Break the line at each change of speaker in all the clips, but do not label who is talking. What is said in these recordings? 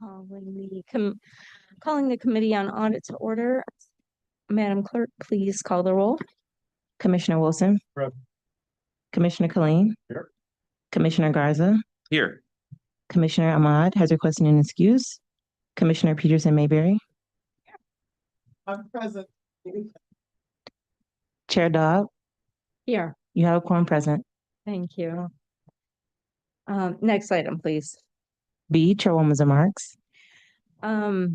Calling the Committee on Audit to order. Madam Clerk, please call the roll.
Commissioner Wilson.
Present.
Commissioner Killeen.
Here.
Commissioner Garza.
Here.
Commissioner Ahmad has requested an excuse. Commissioner Peterson Mayberry.
I'm present.
Chair Dobb,
Here.
you have a quorum present.
Thank you. Next item, please.
B, Chairwoman's remarks.
I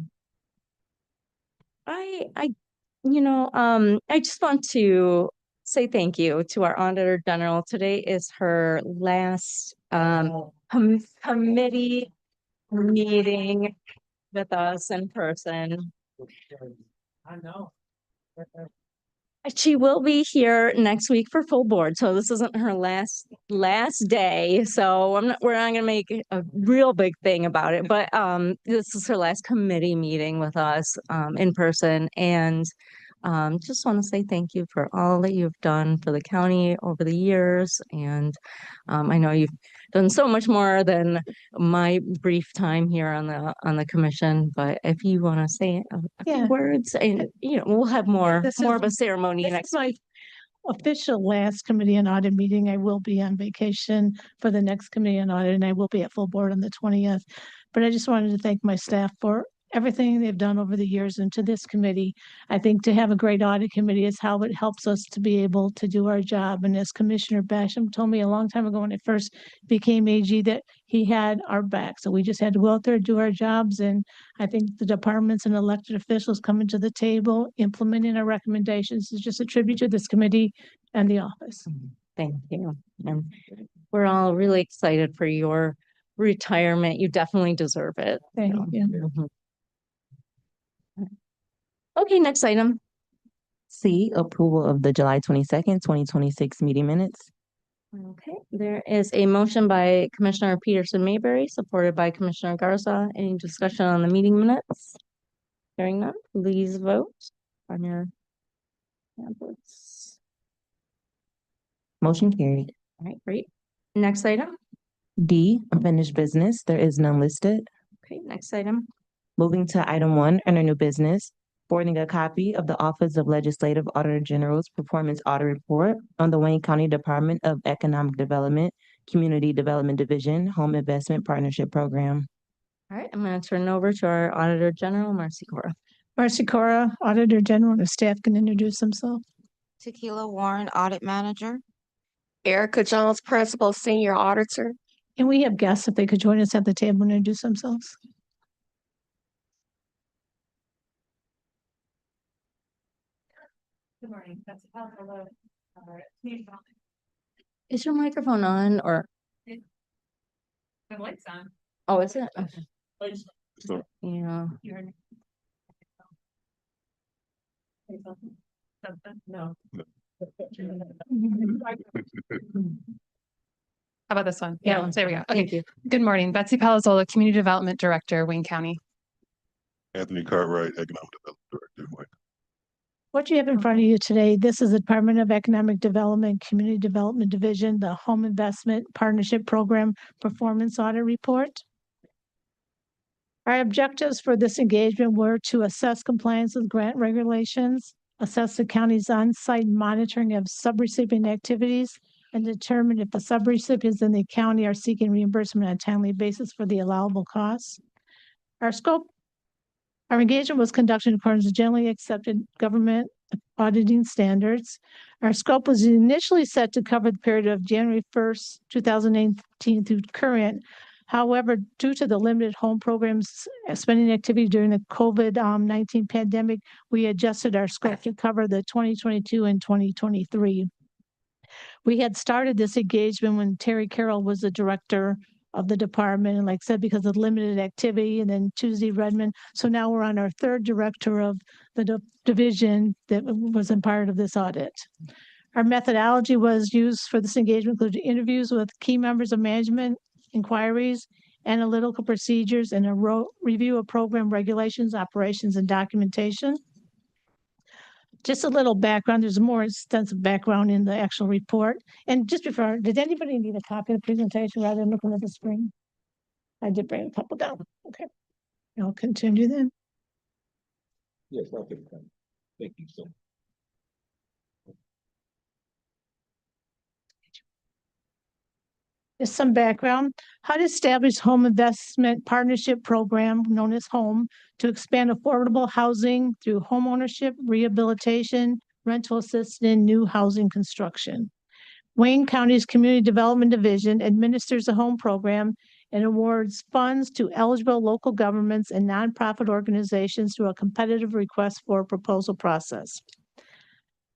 just want to say thank you to our Auditor General. Today is her last committee meeting with us in person.
I know.
She will be here next week for full board, so this isn't her last day. So we're not gonna make a real big thing about it, but this is her last committee meeting with us in person, and just want to say thank you for all that you've done for the county over the years. And I know you've done so much more than my brief time here on the commission, but if you want to say a few words, and we'll have more of a ceremony next week.
Official last committee and audit meeting. I will be on vacation for the next committee and audit, and I will be at full board on the 20th. But I just wanted to thank my staff for everything they've done over the years, and to this committee. I think to have a great audit committee is how it helps us to be able to do our job. And as Commissioner Basham told me a long time ago when I first became AG, that he had our back. So we just had to go out there and do our jobs. And I think the departments and elected officials coming to the table, implementing our recommendations is just a tribute to this committee and the office.
Thank you. And we're all really excited for your retirement. You definitely deserve it.
Thank you.
Mhm. Okay, next item.
C, approval of the July 22nd, 2026 meeting minutes.
Okay, there is a motion by Commissioner Peterson Mayberry, supported by Commissioner Garza. Any discussion on the meeting minutes? Hearing none, please vote on your tablets.
Motion carried.
All right, great. Next item.
D, unfinished business. There is none listed.
Okay, next item.
Moving to item 1, under new business, forwarding a copy of the Office of Legislative Auditor General's Performance Audit Report on the Wayne County Department of Economic Development, Community Development Division, Home Investment Partnership Program.
All right, I'm going to turn it over to our Auditor General, Marcy Cora.
Marcy Cora, Auditor General, and the staff can introduce themselves.
Tequila Warren, Audit Manager.
Erica Jones, Principal Senior Auditor.
And we have guests, if they could join us at the table and introduce themselves.
Good morning. That's
Is your microphone on or?
the light's on.
Oh, is it? Okay. Yeah.
No. How about this one? Yeah, there we go. Okay.
Thank you.
Good morning. Betsy Palazzola, Community Development Director, Wayne County.
Anthony Cartwright, Economic Development Director.
What you have in front of you today, this is the Department of Economic Development, Community Development Division, the Home Investment Partnership Program Performance Audit Report. Our objectives for this engagement were to assess compliance with grant regulations, assess the county's on-site monitoring of subrecipient activities, and determine if the subrecipients in the county are seeking reimbursement on a timely basis for the allowable costs. Our engagement was conducted in accordance with generally accepted government auditing standards. Our scope was initially set to cover the period of January 1st, 2018 through current. However, due to the limited home programs spending activity during the COVID-19 pandemic, we adjusted our scope to cover the 2022 and 2023. We had started this engagement when Terry Carroll was the director of the department, and like I said, because of limited activity, and then Tuesday Redmond. So now we're on our third director of the division that was in part of this audit. Our methodology was used for this engagement, included interviews with key members of management, inquiries, analytical procedures, and a review of program regulations, operations, and documentation. Just a little background. There's a more extensive background in the actual report. And just before, did anybody need a copy of the presentation rather than looking at the screen? I did bring a couple down. Okay. I'll continue then.
Yes, okay. Thank you so much.
Just some background. HUD established Home Investment Partnership Program, known as HOME, to expand affordable housing through homeownership, rehabilitation, rental assistance, and new housing construction. Wayne County's Community Development Division administers the HOME program and awards funds to eligible local governments and nonprofit organizations through a competitive request for proposal process.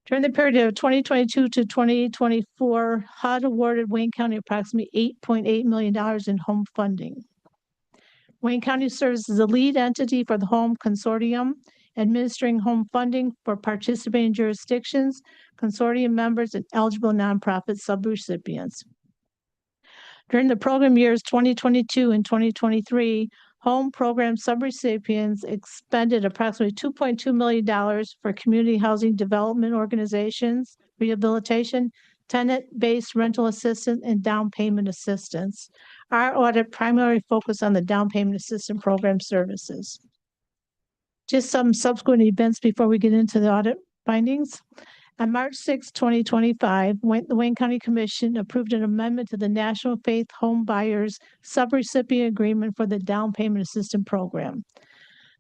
During the period of 2022 to 2024, HUD awarded Wayne County approximately $8.8 million in home funding. Wayne County serves as the lead entity for the Home Consortium, administering home funding for participating jurisdictions, consortium members, and eligible nonprofit subrecipients. During the program years 2022 and 2023, home program subrecipients expended approximately $2.2 million for community housing development organizations, rehabilitation, tenant-based rental assistance, and down payment assistance. Our audit primarily focused on the down payment assistance program services. Just some subsequent events before we get into the audit findings. On March 6, 2025, the Wayne County Commission approved an amendment to the National Faith Home Buyers Subrecipient Agreement for the Down Payment Assistance Program.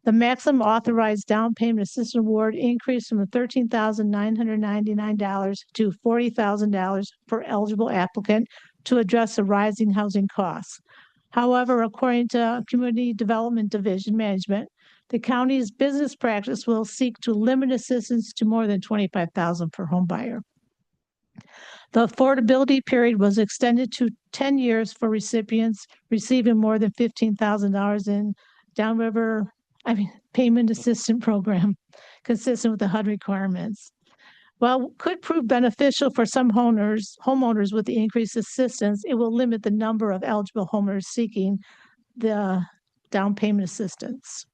The maximum authorized down payment assistance award increased from $13,999 to $40,000 per eligible applicant to address the rising housing costs. However, according to Community Development Division Management, the county's business practice will seek to limit assistance to more than $25,000 per home buyer. The affordability period was extended to 10 years for recipients receiving more than $15,000 in payment assistance program, consistent with the HUD requirements. While could prove beneficial for some homeowners with the increased assistance, it will limit the number of eligible homeowners seeking the down payment assistance.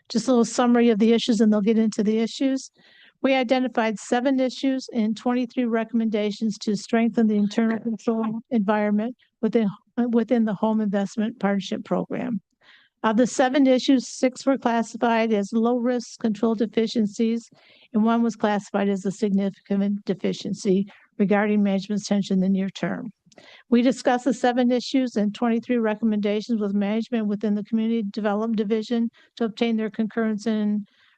Just a little summary of the issues, and they'll get into the issues. We identified 7 issues and 23 recommendations to strengthen the internal control environment within the Home Investment Partnership Program. Of the 7 issues, 6 were classified as low-risk control deficiencies, and 1 was classified as a significant deficiency regarding management's attention in the near term. We discussed the 7 issues and 23 recommendations with management within the Community Development Division to obtain their concurrence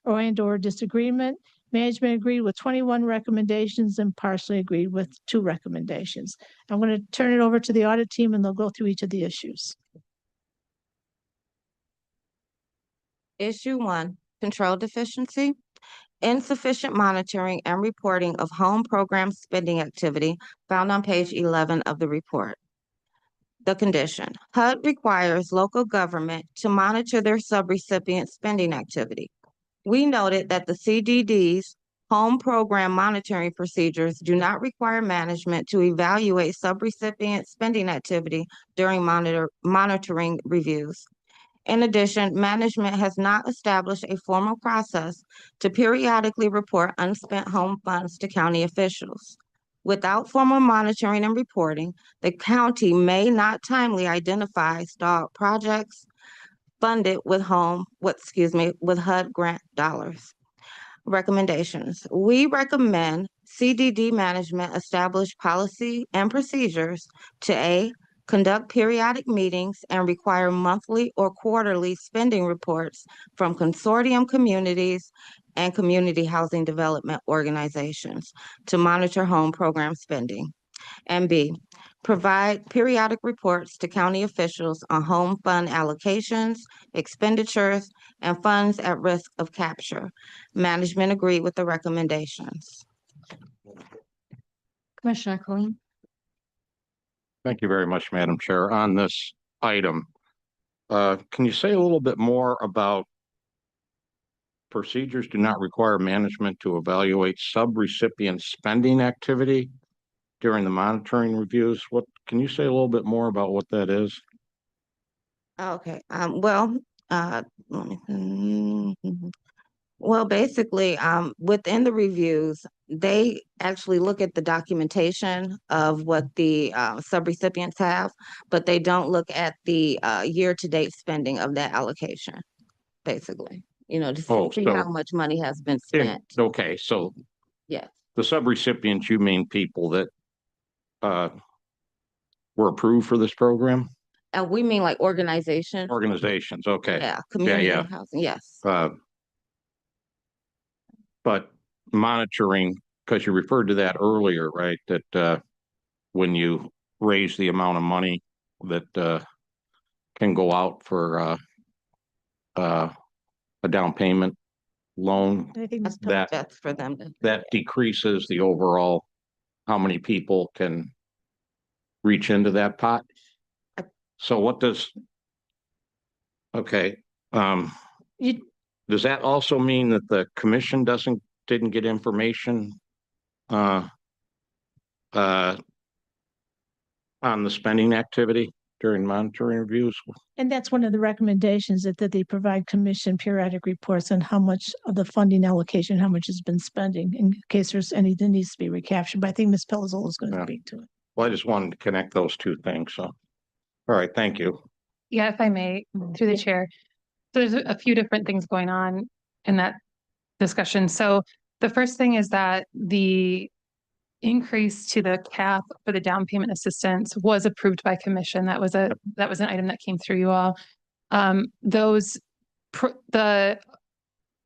or disagreement. Management agreed with 21 recommendations and partially agreed with 2 recommendations. I'm going to turn it over to the audit team and they'll go through each of the issues.
Issue 1, control deficiency. Insufficient monitoring and reporting of home program spending activity found on page 11 of the report. The condition: HUD requires local government to monitor their subrecipient spending activity. We noted that the CDD's home program monitoring procedures do not require management to evaluate subrecipient spending activity during monitoring reviews. In addition, management has not established a formal process to periodically report unspent home funds to county officials. Without formal monitoring and reporting, the county may not timely identify stalled projects funded with HUD grant dollars. Recommendations: we recommend CDD management establish policy and procedures to A, conduct periodic meetings and require monthly or quarterly spending reports from consortium communities and community housing development organizations to monitor home program spending. And B, provide periodic reports to county officials on home fund allocations, expenditures, and funds at risk of capture. Management agreed with the recommendations.
Commissioner Colleen.
Thank you very much, Madam Chair. On this item, can you say a little bit more about procedures do not require management to evaluate subrecipient spending activity during the monitoring reviews? Can you say a little bit more about what that is?
Okay, basically, within the reviews, they actually look at the documentation of what the subrecipients have, but they don't look at the year-to-date spending of that allocation. basically, you know, to
Oh,
see
so-
how much money has been
Yeah,
spent.
okay, so
Yes,
the subrecipients, you mean people that were approved for this program?
we mean like organizations,
Organizations, okay.
yeah, community
yeah.
housing, yes.
But monitoring, because you referred to that earlier, right? That when you raise the amount of money that can go out for a down payment loan,
I think Ms.
that
That's for them to.
that decreases the overall, how many people can reach into that pot. So what does, okay,
You,
does that also mean that the commission didn't get information on the spending activity during monitoring reviews?
and that's one of the recommendations that they provide commission periodic reports on how much of the funding allocation, how much has been spending in case there's any that needs to be recaptured. But I think Ms. Pelzola is going to
Yeah.
speak to it.
Well, I just wanted to connect those two things. So, all right, thank you.
Yeah, if I may, through the chair. So there's a few different things going on in that discussion. So the first thing is that the increase to the cap for the down payment assistance was approved by commission. That was an item that came through you all. The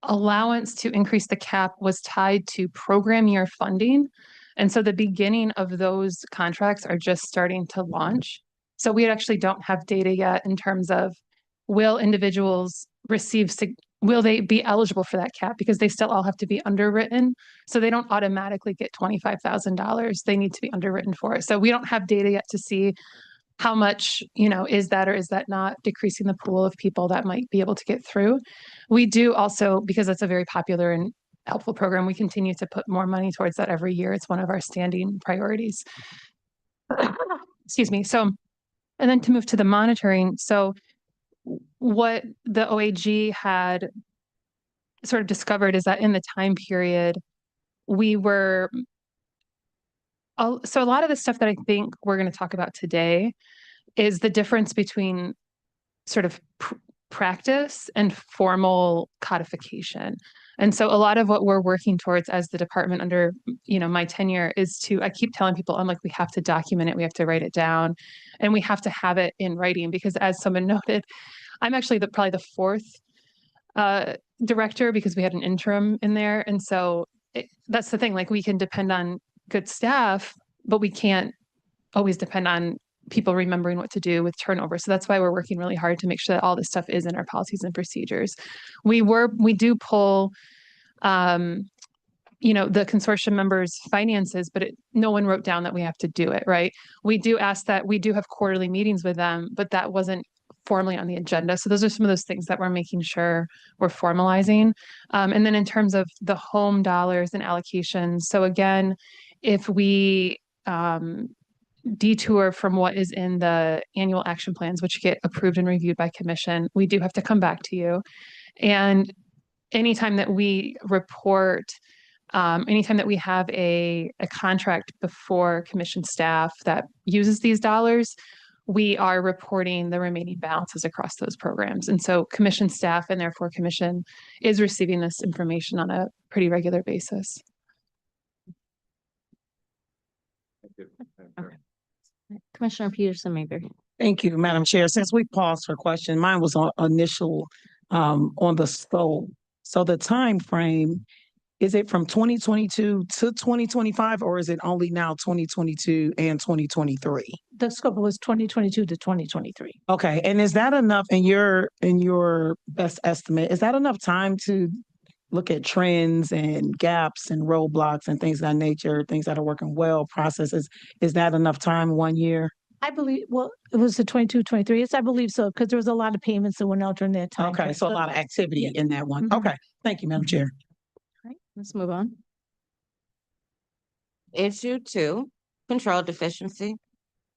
allowance to increase the cap was tied to program year funding. And so the beginning of those contracts are just starting to launch. So we actually don't have data yet in terms of will individuals will they be eligible for that cap, because they still all have to be underwritten. So they don't automatically get $25,000. They need to be underwritten for it. So we don't have data yet to see how much, is that or is that not decreasing the pool of people that might be able to get through. We do also, because that's a very popular and helpful program, we continue to put more money towards that every year. It's one of our standing priorities. Excuse me. So, and then to move to the monitoring. So what the OAG had sort of discovered is that in the time period, so a lot of the stuff that I think we're going to talk about today is the difference between sort of practice and formal codification. And so a lot of what we're working towards as the department under, my tenure is I keep telling people, I'm like, we have to document it, we have to write it down, and we have to have it in writing, because as someone noted, I'm actually probably the fourth director, because we had an interim in there. And so that's the thing, like we can depend on good staff, but we can't always depend on people remembering what to do with turnover. So that's why we're working really hard to make sure that all this stuff is in our policies and procedures. We do pull, the consortium members' finances, but no one wrote down that we have to do it, right? We do ask that we do have quarterly meetings with them, but that wasn't formally on the agenda. So those are some of those things that we're making sure we're formalizing. And then in terms of the home dollars and allocations, so again, if we detour from what is in the annual action plans, which get approved and reviewed by commission, we do have to come back to you. And anytime that we report, anytime that we have a contract before commission staff that uses these dollars, we are reporting the remaining balances across those programs. And so commission staff, and therefore commission, is receiving this information on a pretty regular basis.
Okay. Commissioner Peterson, maybe.
Thank you, Madam Chair. Since we paused for question, mine was on initial on the scope. So the time frame, is it from 2022 to 2025, or is it only now 2022 and 2023?
The scope was 2022 to 2023.
Okay, and is that enough in your best estimate? Is that enough time to look at trends and gaps and roadblocks and things of that nature, things that are working well, processes? Is that enough time, 1 year?
I believe, well, it was the 22, 23. Yes, I believe so, because there was a lot of payments that went out during that time.
Okay,
frame.
so a lot of activity in that one.
Mhm.
Okay, thank you, Madam Chair.
All right, let's move on.
Issue 2, control deficiency.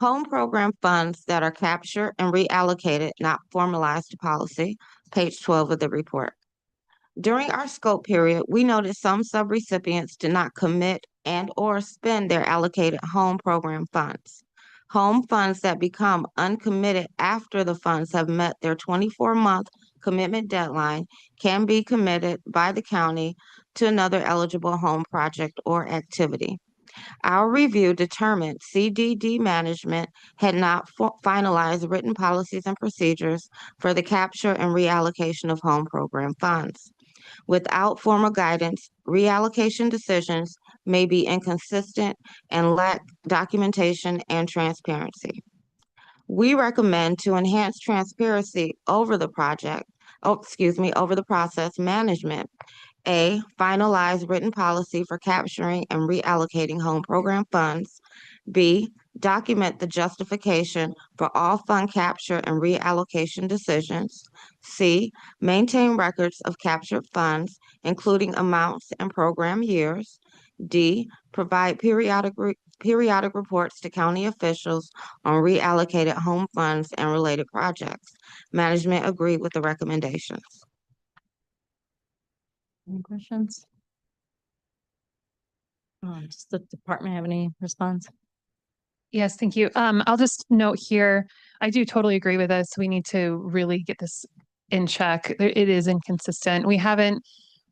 Home program funds that are captured and reallocated, not formalized to policy, page 12 of the report. During our scope period, we noted some subrecipients did not commit and or spend their allocated home program funds. Home funds that become uncommitted after the funds have met their 24-month commitment deadline can be committed by the county to another eligible home project or activity. Our review determined CDD management had not finalized written policies and procedures for the capture and reallocation of home program funds. Without formal guidance, reallocation decisions may be inconsistent and lack documentation and transparency. We recommend to enhance transparency over the over the process management. A, finalize written policy for capturing and reallocating home program funds. B, document the justification for all fund capture and reallocation decisions. C, maintain records of captured funds, including amounts and program years. D, provide periodic reports to county officials on reallocated home funds and related projects. Management agreed with the recommendations.
Any questions? Does the department have any response?
Yes, thank you. I'll just note here, I do totally agree with this. We need to really get this in check. It is inconsistent. We haven't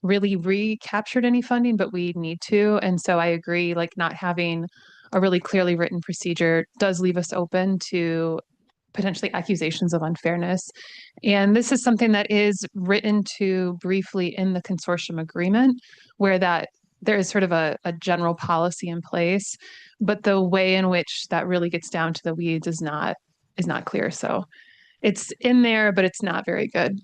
really recaptured any funding, but we need to. And so I agree, like not having a really clearly written procedure does leave us open to potentially accusations of unfairness. And this is something that is written to briefly in the consortium agreement, where that there is sort of a general policy in place, but the way in which that really gets down to the weeds is not clear. So it's in there, but it's not very good.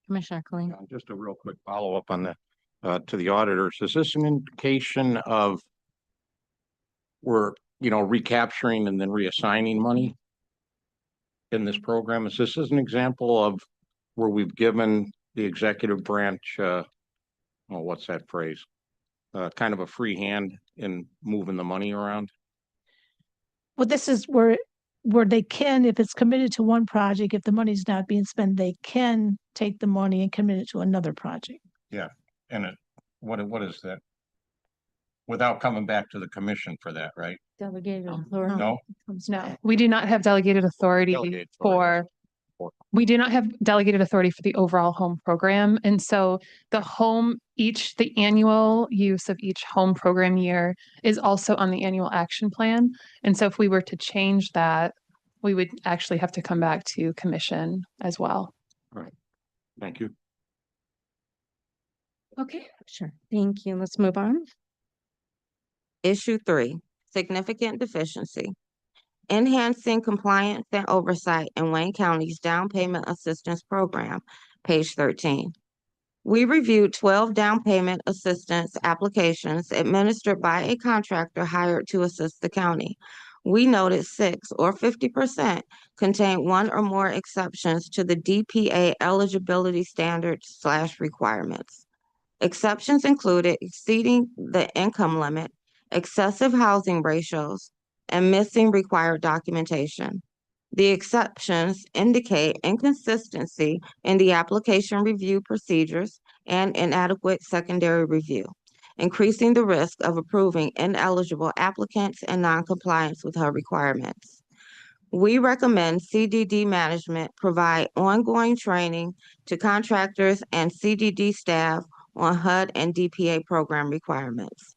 Commissioner Colleen?
Just a real quick follow-up on the to the auditors. Is this an indication of we're, recapturing and then reassigning money in this program? Is this an example of where we've given the executive branch, what's that phrase? Kind of a free hand in moving the money around?
Well, this is where they can, if it's committed to one project, if the money's not being spent, they can take the money and commit it to another project.
Yeah, and what is that? Without coming back to the commission for that, right?
Delegated authority.
No,
No, we do not have delegated authority
Delegated authority.
we do not have delegated authority for the overall home program. And so the annual use of each home program year is also on the annual action plan. And so if we were to change that, we would actually have to come back to commission as well.
All right. Thank you.
Okay, sure. Thank you. Let's move on.
Issue 3, significant deficiency. Enhancing compliance and oversight in Wayne County's down payment assistance program, page 13. We reviewed 12 down payment assistance applications administered by a contractor hired to assist the county. We noted 6 or 50% contained one or more exceptions to the DPA eligibility standards / requirements. Exceptions included exceeding the income limit, excessive housing ratios, and missing required documentation. The exceptions indicate inconsistency in the application review procedures and inadequate secondary review, increasing the risk of approving ineligible applicants and noncompliance with her requirements. We recommend CDD management provide ongoing training to contractors and CDD staff on HUD and DPA program requirements.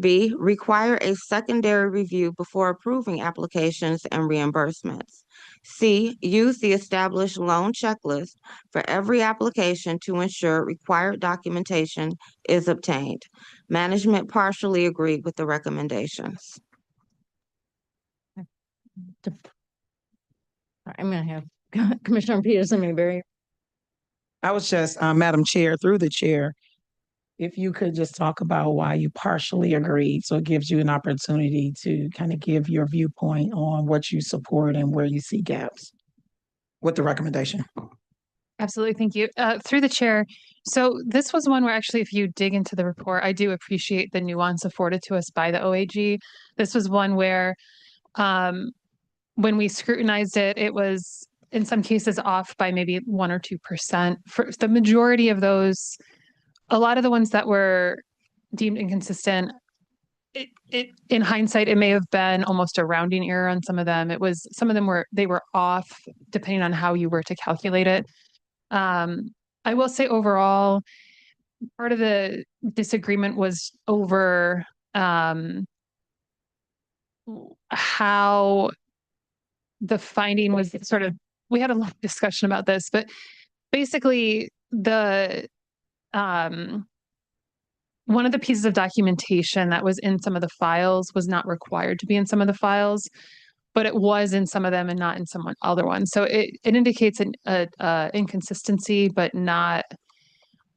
B, require a secondary review before approving applications and reimbursements. C, use the established loan checklist for every application to ensure required documentation is obtained. Management partially agreed with the recommendations.
I'm going to have Commissioner Peterson Mayberry.
I was just, Madam Chair, through the chair, if you could just talk about why you partially agreed, so it gives you an opportunity to kind of give your viewpoint on what you support and where you see gaps with the recommendation.
Absolutely. Thank you. Through the chair. So this was one where actually, if you dig into the report, I do appreciate the nuance afforded to us by the OAG. This was one where when we scrutinized it, it was in some cases off by maybe 1 or 2%. For the majority of those, a lot of the ones that were deemed inconsistent, in hindsight, it may have been almost a rounding error on some of them. Some of them were off depending on how you were to calculate it. I will say overall, part of the disagreement was over how the finding was sort of, we had a long discussion about this, but basically the one of the pieces of documentation that was in some of the files was not required to be in some of the files, but it was in some of them and not in some other ones. So it indicates an inconsistency, but not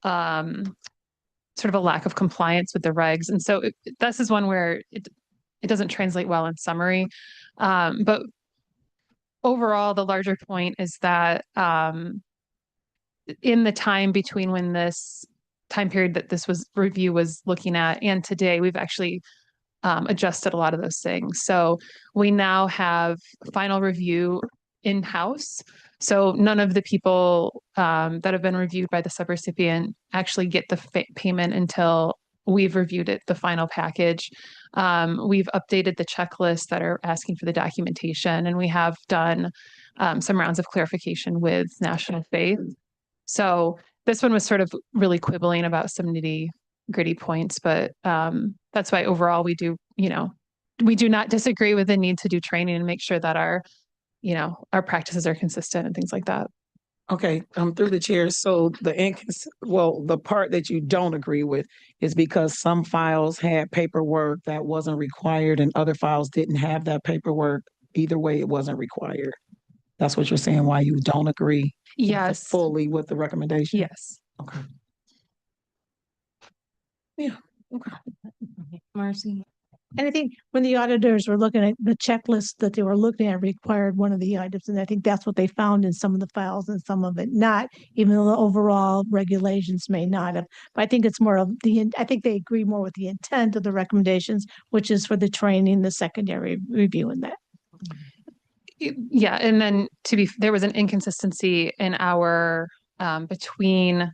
sort of a lack of compliance with the regs. And so this is one where it doesn't translate well in summary. But overall, the larger point is that in the time between when this time period that this was review was looking at and today, we've actually adjusted a lot of those things. So we now have final review in-house. So none of the people that have been reviewed by the subrecipient actually get the payment until we've reviewed it, the final package. We've updated the checklists that are asking for the documentation, and we have done some rounds of clarification with National Faith. So this one was sort of really quibbling about some nitty-gritty points, but that's why overall we do, we do not disagree with the need to do training and make sure that our practices are consistent and things like that.
Okay, through the chair. So the part that you don't agree with is because some files had paperwork that wasn't required and other files didn't have that paperwork. Either way, it wasn't required. That's what you're saying, why you don't agree
Yes.
fully with the recommendation?
Yes.
Okay. Yeah, okay.
Marcy.
And I think when the auditors were looking at the checklist that they were looking at required one of the items, and I think that's what they found in some of the files and some of it not, even though the overall regulations may not have. But I think it's more of I think they agree more with the intent of the recommendations, which is for the training, the secondary review and that.
Yeah, and then there was an inconsistency in our between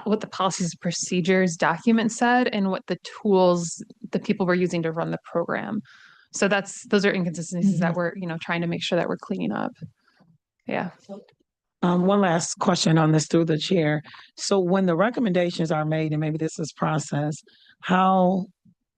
what the policies and procedures document said and what the tools the people were using to run the program. So those are inconsistencies that we're trying to make sure that we're cleaning up. Yeah.
One last question on this through the chair. So when the recommendations are made, and maybe this is processed,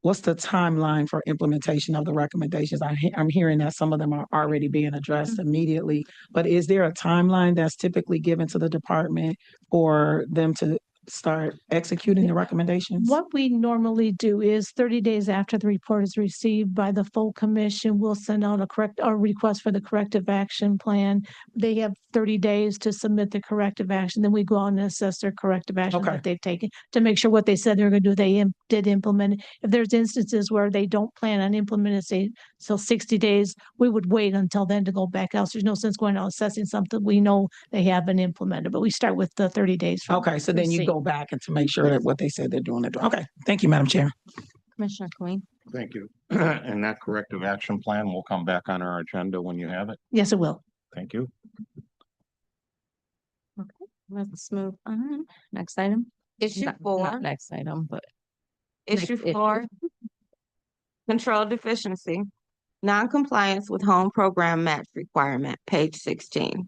what's the timeline for implementation of the recommendations? I'm hearing that some of them are already being addressed immediately, but is there a timeline that's typically given to the department for them to start executing the recommendations?
What we normally do is 30 days after the report is received by the full commission, we'll send out a request for the corrective action plan. They have 30 days to submit the corrective action. Then we go on and assess their corrective action that they've taken to make sure what they said they're going to do, they did implement it. If there's instances where they don't plan on implementing it, say, so 60 days, we would wait until then to go back out. So there's no sense going out assessing something we know they haven't implemented, but we start with the 30 days.
Okay, so then you go back and to make sure that what they said they're doing it. Okay, thank you, Madam Chair.
Commissioner Queen.
Thank you. And that corrective action plan will come back on our agenda when you have it.
Yes, it will.
Thank you.
Okay, let's move on. Next item.
Issue
Not
4.
next item, but
Issue
next
4. Control deficiency. Non-compliance with home program match requirement, page 16.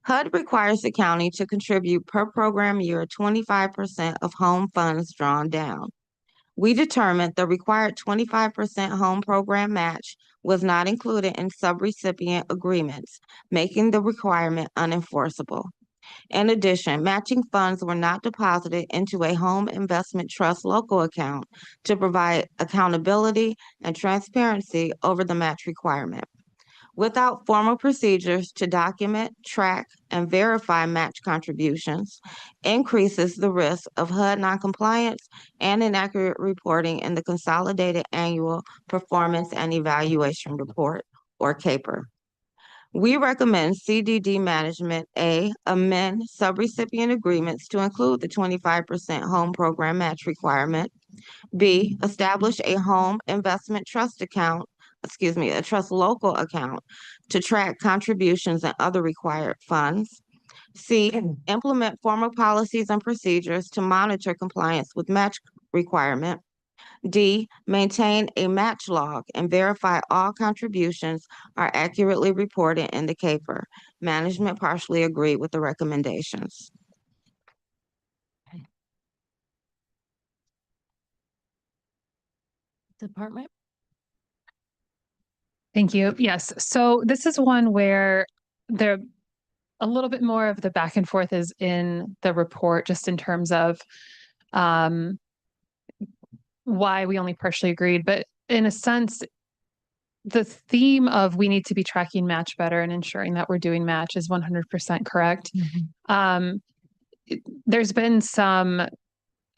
HUD requires the county to contribute per program year 25% of home funds drawn down. We determined the required 25% home program match was not included in subrecipient agreements, making the requirement unenforceable. In addition, matching funds were not deposited into a home investment trust local account to provide accountability and transparency over the match requirement. Without formal procedures to document, track, and verify match contributions, increases the risk of HUD noncompliance and inaccurate reporting in the Consolidated Annual Performance and Evaluation Report, or CAPER. We recommend CDD management amend subrecipient agreements to include the 25% home program match requirement. B, establish a home investment trust account, a trust local account to track contributions and other required funds. C, implement formal policies and procedures to monitor compliance with match requirement. D, maintain a match log and verify all contributions are accurately reported in the CAFR. Management partially agreed with the recommendations.
Department?
Thank you. Yes. So this is one where there a little bit more of the back and forth is in the report, just in terms of why we only partially agreed. But in a sense, the theme of we need to be tracking match better and ensuring that we're doing match is 100% correct. There's been some,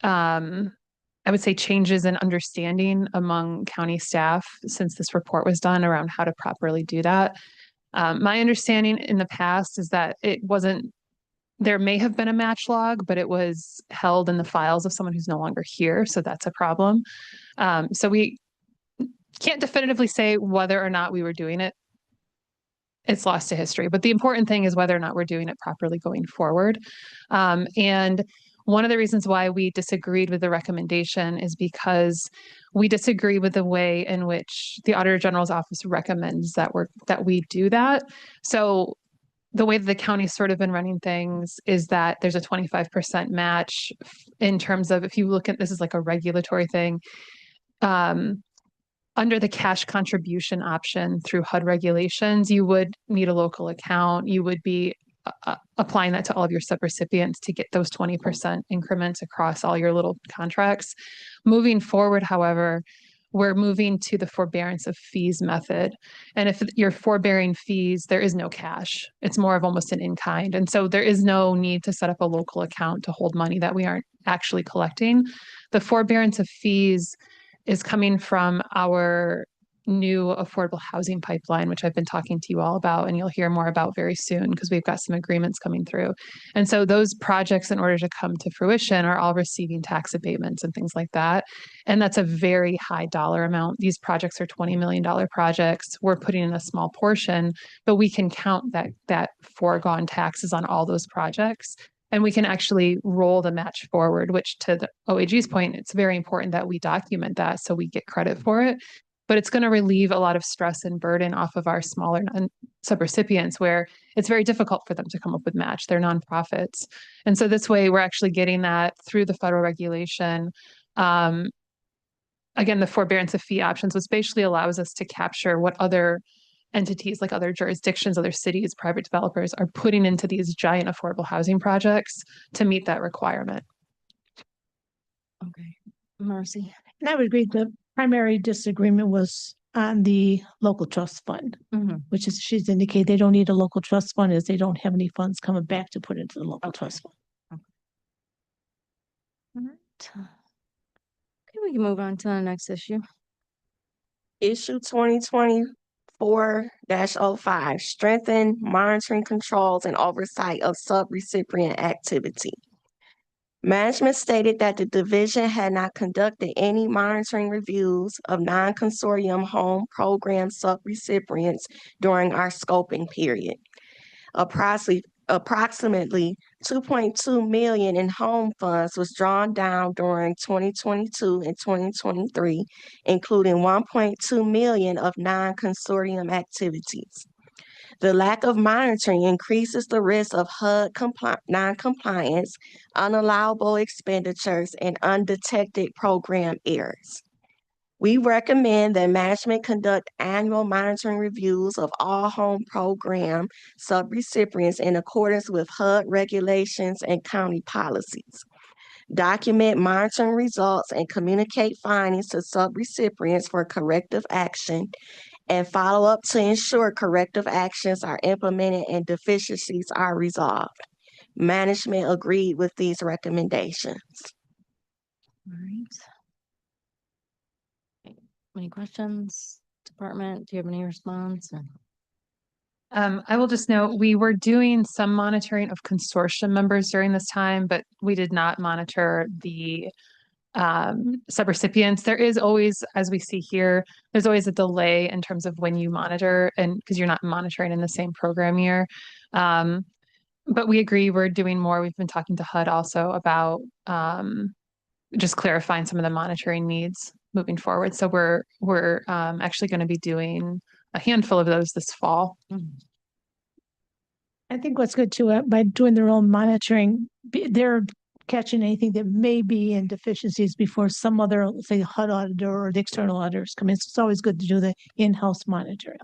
I would say, changes in understanding among county staff since this report was done around how to properly do that. My understanding in the past is that there may have been a match log, but it was held in the files of someone who's no longer here. So that's a problem. So we can't definitively say whether or not we were doing it. It's lost to history. But the important thing is whether or not we're doing it properly going forward. And one of the reasons why we disagreed with the recommendation is because we disagree with the way in which the Auditor General's office recommends that we do that. So the way that the county's sort of been running things is that there's a 25% match in terms of, if you look at this as like a regulatory thing, under the cash contribution option through HUD regulations, you would need a local account. You would be applying that to all of your subrecipients to get those 20% increments across all your little contracts. Moving forward, however, we're moving to the forbearance of fees method. And if you're forbearing fees, there is no cash. It's more of almost an in-kind. And so there is no need to set up a local account to hold money that we aren't actually collecting. The forbearance of fees is coming from our new affordable housing pipeline, which I've been talking to you all about, and you'll hear more about very soon because we've got some agreements coming through. And so those projects, in order to come to fruition, are all receiving tax abatements and things like that. And that's a very high dollar amount. These projects are $20 million projects. We're putting in a small portion, but we can count that foregone taxes on all those projects. And we can actually roll the match forward, which, to the OAG's point, it's very important that we document that so we get credit for it. But it's going to relieve a lot of stress and burden off of our smaller subrecipients, where it's very difficult for them to come up with match. They're nonprofits. And so this way, we're actually getting that through the federal regulation. Again, the forbearance of fee options, which basically allows us to capture what other entities, like other jurisdictions, other cities, private developers, are putting into these giant affordable housing projects to meet that requirement.
Okay. Marcy?
And I would agree, the primary disagreement was on the local trust fund, which is, she's indicated they don't need a local trust fund as they don't have any funds coming back to put into the local trust fund.
All right. Okay, we can move on to the next issue.
Issue 2024-05, strengthen monitoring controls and oversight of subrecipient activity. Management stated that the division had not conducted any monitoring reviews of non-consortium home program subrecipients during our scoping period. Approximately 2.2 million in home funds was drawn down during 2022 and 2023, including 1.2 million of non-consortium activities. The lack of monitoring increases the risk of HUD non-compliance, unallowable expenditures, and undetected program errors. We recommend that management conduct annual monitoring reviews of all home program subrecipients in accordance with HUD regulations and county policies. Document monitoring results and communicate findings to subrecipients for corrective action, and follow up to ensure corrective actions are implemented and deficiencies are resolved. Management agreed with these recommendations.
All right. Any questions? Department, do you have any response?
I will just note, we were doing some monitoring of consortium members during this time, but we did not monitor the subrecipients. There is always, as we see here, there's always a delay in terms of when you monitor, and because you're not monitoring in the same program year. But we agree we're doing more. We've been talking to HUD also about just clarifying some of the monitoring needs moving forward. So we're actually going to be doing a handful of those this fall.
I think what's good too, by doing their own monitoring, they're catching anything that may be in deficiencies before some other, say, HUD auditor or the external auditors come in. So it's always good to do the in-house monitoring.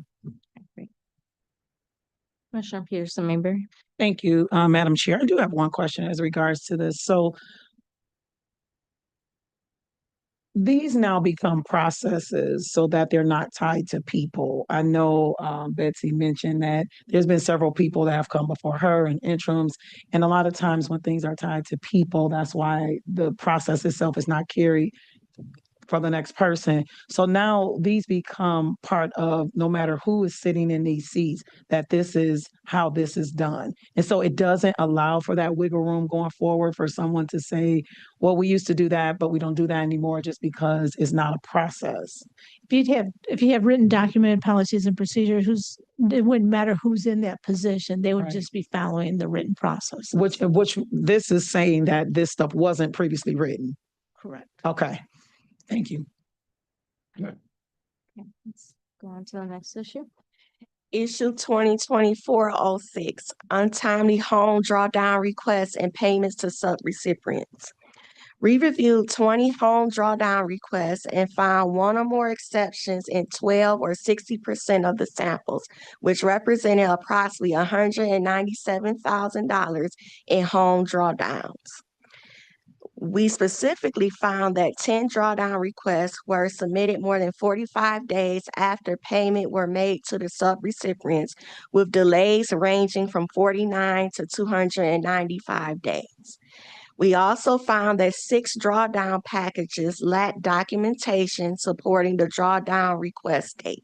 Commissioner Peterson, Mayberry.
Thank you, Madam Chair. I do have one question as regards to this. So these now become processes so that they're not tied to people. I know Betsy mentioned that there's been several people that have come before her in interims. And a lot of times when things are tied to people, that's why the process itself is not carried for the next person. So now these become part of no matter who is sitting in these seats, that this is how this is done. And so it doesn't allow for that wiggle room going forward for someone to say, well, we used to do that, but we don't do that anymore just because it's not a process.
If you have written documented policies and procedures, it wouldn't matter who's in that position. They would
Right.
just be following the written process.
Which this is saying that this stuff wasn't previously written.
Correct.
Okay. Thank you.
Okay, let's go on to the next issue.
Issue 2024-06, untimely home drawdown requests and payments to subrecipients. We reviewed 20 home drawdown requests and found one or more exceptions in 12 or 60% of the samples, which represented approximately $197,000 in home drawdowns. We specifically found that 10 drawdown requests were submitted more than 45 days after payment were made to the subrecipients, with delays ranging from 49 to 295 days. We also found that 6 drawdown packages lacked documentation supporting the drawdown request date.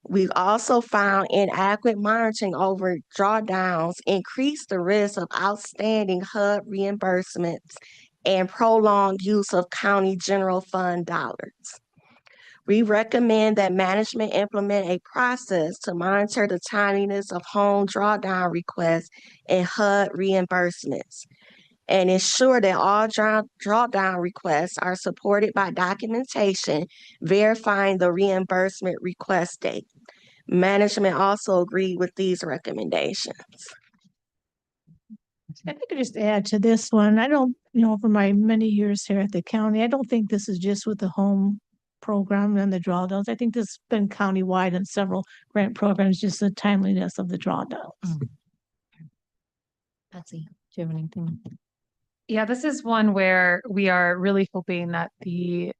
We've also found inadequate monitoring over drawdowns increased the risk of outstanding HUD reimbursements and prolonged use of county general fund dollars. We recommend that management implement a process to monitor the timeliness of home drawdown requests and HUD reimbursements, and ensure that all drawdown requests are supported by documentation verifying the reimbursement request date. Management also agreed with these recommendations.
I think I just add to this one, I don't, for my many years here at the county, I don't think this is just with the home program and the drawdowns. I think this has been countywide in several grant programs, just the timeliness of the drawdowns.
Betsy, do you have anything?
Yeah, this is one where we are really hoping that the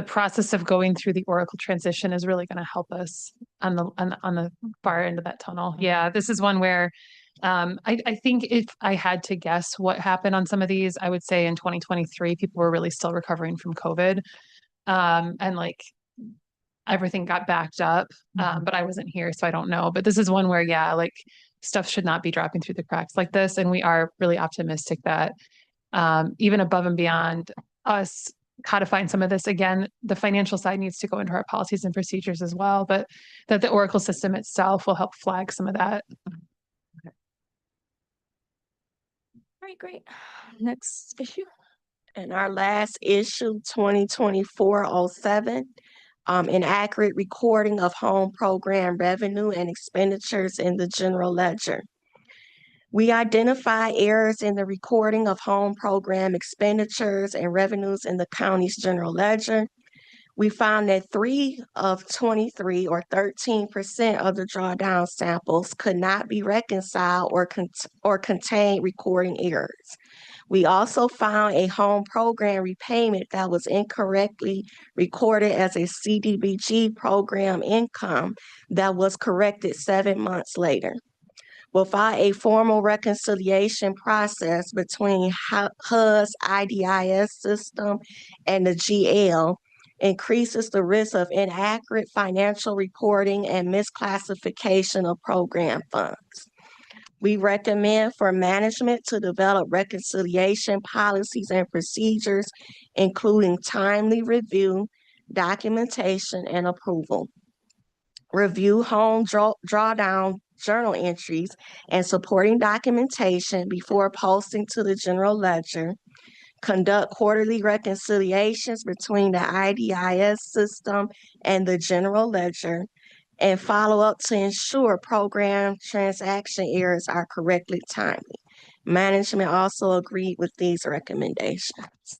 process of going through the Oracle transition is really going to help us on the far end of that tunnel. Yeah, this is one where I think if I had to guess what happened on some of these, I would say in 2023, people were really still recovering from COVID. And like everything got backed up, but I wasn't here, so I don't know. But this is one where, yeah, like stuff should not be dropping through the cracks like this. And we are really optimistic that even above and beyond us codifying some of this, again, the financial side needs to go into our policies and procedures as well, but that the Oracle system itself will help flag some of that.
All right, great. Next issue.
And our last issue, 2024-07, inaccurate recording of home program revenue and expenditures in the general ledger. We identify errors in the recording of home program expenditures and revenues in the county's general ledger. We found that 3 of 23 or 13% of the drawdown samples could not be reconciled or contain recording errors. We also found a home program repayment that was incorrectly recorded as a CDBG program income that was corrected 7 months later. Without a formal reconciliation process between HUD's IDIS system and the GL, increases the risk of inaccurate financial reporting and misclassification of program funds. We recommend for management to develop reconciliation policies and procedures, including timely review, documentation, and approval. Review home drawdown journal entries and supporting documentation before posting to the general ledger. conduct quarterly reconciliations between the IDIS system and the general ledger, and follow up to ensure program transaction errors are correctly timely. Management also agreed with these recommendations.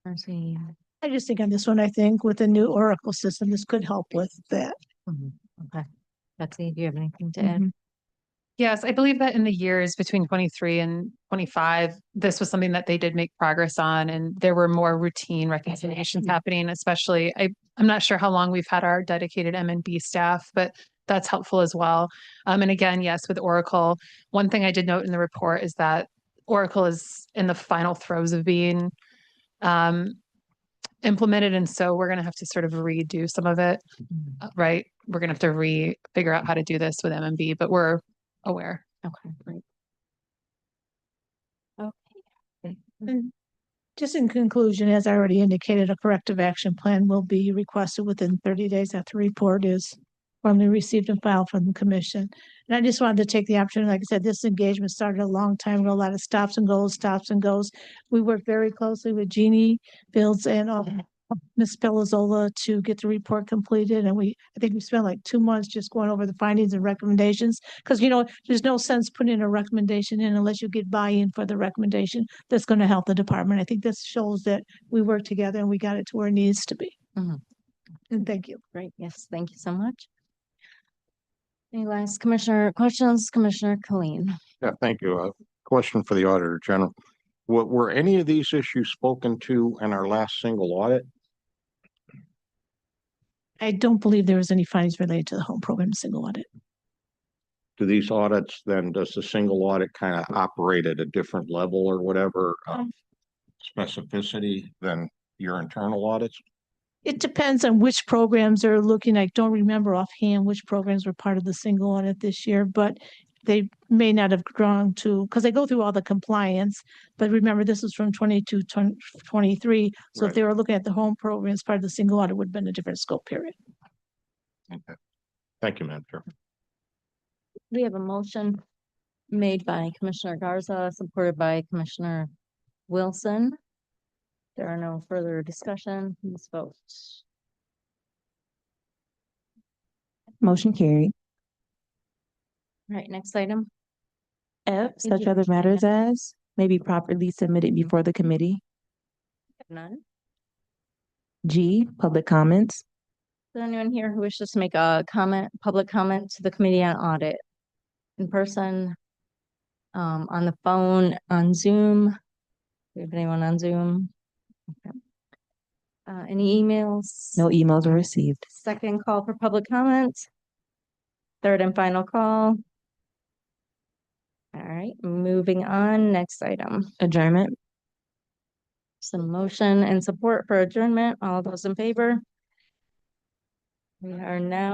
Mercy.
I just think on this one, I think with the new Oracle system, this could help with that.
Okay. Betsy, do you have anything to add?
Yes, I believe that in the years between 23 and 25, this was something that they did make progress on, and there were more routine reconciliations happening, especially, I'm not sure how long we've had our dedicated M&B staff, but that's helpful as well. And again, yes, with Oracle, one thing I did note in the report is that Oracle is in the final throes of being implemented, and so we're going to have to sort of redo some of it, right? We're going to have to figure out how to do this with M&B, but we're aware.
Okay, great. Okay.
And just in conclusion, as I already indicated, a corrective action plan will be requested within 30 days after report is formally received and filed from the commission. And I just wanted to take the opportunity, like I said, this engagement started a long time ago, a lot of stops and goes. We worked very closely with Jeannie Fields and Ms. Pelazzola to get the report completed. And I think we spent like 2 months just going over the findings and recommendations. Because, there's no sense putting a recommendation in unless you get buy-in for the recommendation that's going to help the department. I think this shows that we work together and we got it to where it needs to be. And thank you.
Great. Yes, thank you so much. Any last commissioner questions? Commissioner Colleen.
Yeah, thank you. Question for the Auditor General. Were any of these issues spoken to in our last single audit?
I don't believe there was any findings related to the home program single audit.
Do these audits, then does the single audit kind of operate at a different level or whatever of specificity than your internal audits?
It depends on which programs are looking. I don't remember offhand which programs were part of the single audit this year, but they may not have gone to, because they go through all the compliance. But remember, this is from 22, 23. So
Right.
if they were looking at the home program as part of the single audit, it would have been a different scope period.
Okay. Thank you, Madam Chair.
We have a motion made by Commissioner Garza, supported by Commissioner Wilson. There are no further discussion. Please vote.
Motion carried.
All right, next item.
F,
Thank
such
you,
other
Commissioner
matters as may be properly submitted before the committee.
None.
G, public comments.
Is there anyone here who wishes to make a public comment to the Committee on Audit? In person, on the phone, on Zoom? Do we have anyone on Zoom? Okay. Any emails?
No emails were received.
Second call for public comment. Third and final call. All right, moving on. Next item.
Adjournment.
Some motion and support for adjournment. All those in favor? We are now